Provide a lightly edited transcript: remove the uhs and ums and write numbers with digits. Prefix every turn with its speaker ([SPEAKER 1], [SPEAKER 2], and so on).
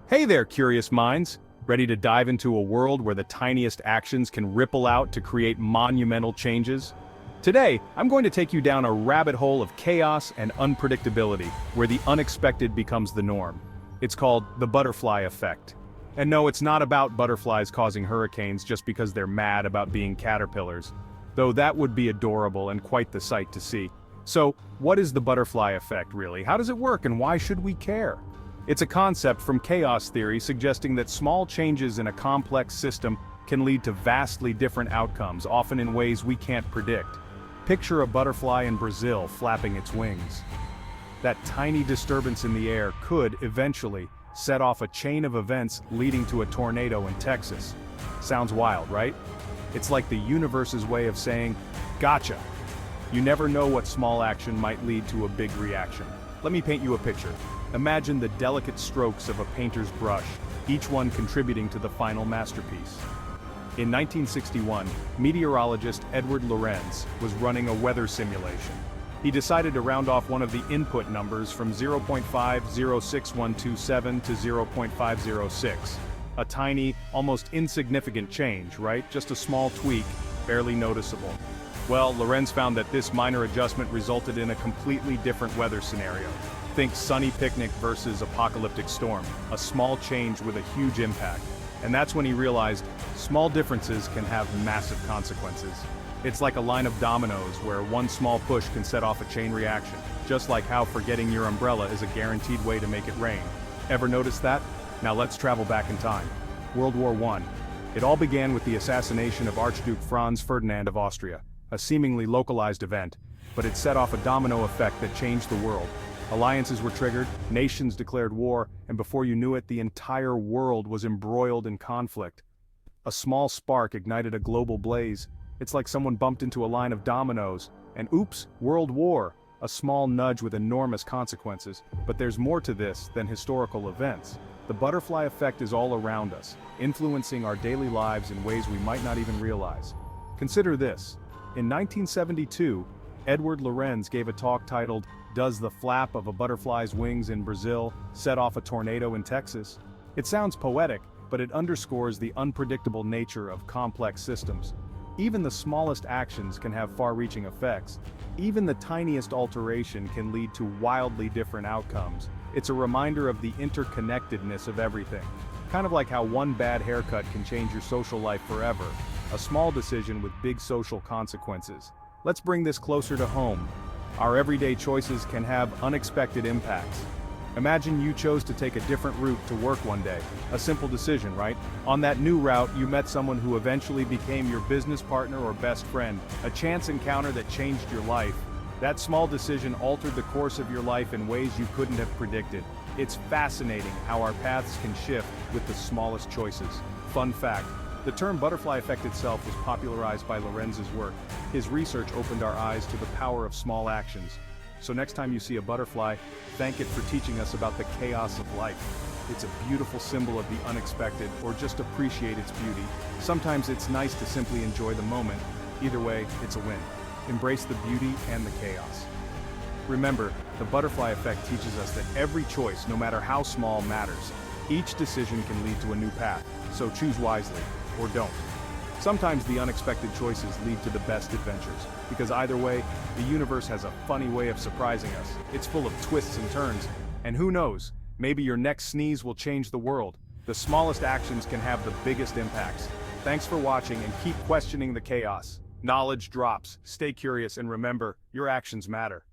[SPEAKER 1] Hey there, curious minds! Ready to dive into a world where the tiniest actions can ripple out to create monumental changes? Today, I'm going to take you down a rabbit hole of chaos and unpredictability, where the unexpected becomes the norm. It's called the butterfly effect. And no, it's not about butterflies causing hurricanes just because they're mad about being caterpillars, though that would be adorable and quite the sight to see. So, what is the butterfly effect really? How does it work and why should we care? It's a concept from chaos theory suggesting that small changes in a complex system can lead to vastly different outcomes, often in ways we can't predict. Picture a butterfly in Brazil flapping its wings. That tiny disturbance in the air could, eventually, set off a chain of events leading to a tornado in Texas. Sounds wild, right? It's like the universe's way of saying, gotcha! You never know what small action might lead to a big reaction. Let me paint you a picture. Imagine the delicate strokes of a painter's brush, each one contributing to the final masterpiece. In 1961, meteorologist Edward Lorenz was running a weather simulation. He decided to round off one of the input numbers from 0.506127 to 0.506. A tiny, almost insignificant change, right? Just a small tweak, barely noticeable. Well, Lorenz found that this minor adjustment resulted in a completely different weather scenario. Think sunny picnic versus apocalyptic storm, a small change with a huge impact. And that's when he realized, small differences can have massive consequences. It's like a line of dominoes where one small push can set off a chain reaction, just like how forgetting your umbrella is a guaranteed way to make it rain. Ever notice that? Now let's travel back in time. World War I. It all began with the assassination of Archduke Franz Ferdinand of Austria, a seemingly localized event, but it set off a domino effect that changed the world. Alliances were triggered, nations declared war, and before you knew it, the entire world was embroiled in conflict. A small spark ignited a global blaze. It's like someone bumped into a line of dominoes, and oops, world war, a small nudge with enormous consequences. But there's more to this than historical events. The butterfly effect is all around us, influencing our daily lives in ways we might not even realize. Consider this. In 1972, Edward Lorenz gave a talk titled, "Does the flap of a butterfly's wings in Brazil set off a tornado in Texas?" It sounds poetic, but it underscores the unpredictable nature of complex systems. Even the smallest actions can have far-reaching effects. Even the tiniest alteration can lead to wildly different outcomes. It's a reminder of the interconnectedness of everything. Kind of like how one bad haircut can change your social life forever. A small decision with big social consequences. Let's bring this closer to home. Our everyday choices can have unexpected impacts. Imagine you chose to take a different route to work one day. A simple decision, right? On that new route, you met someone who eventually became your business partner or best friend. A chance encounter that changed your life. That small decision altered the course of your life in ways you couldn't have predicted. It's fascinating how our paths can shift with the smallest choices. Fun fact. The term butterfly effect itself was popularized by Lorenz's work. His research opened our eyes to the power of small actions. So next time you see a butterfly, thank it for teaching us about the chaos of life. It's a beautiful symbol of the unexpected, or just appreciate its beauty. Sometimes it's nice to simply enjoy the moment. Either way, it's a win. Embrace the beauty and the chaos. Remember, the butterfly effect teaches us that every choice, no matter how small, matters. Each decision can lead to a new path, so choose wisely. Or don't. Sometimes the unexpected choices lead to the best adventures, because either way, the universe has a funny way of surprising us. It's full of twists and turns, and who knows, maybe your next sneeze will change the world. The smallest actions can have the biggest impacts. Thanks for watching and keep questioning the chaos. Knowledge drops, stay curious, and remember, your actions matter.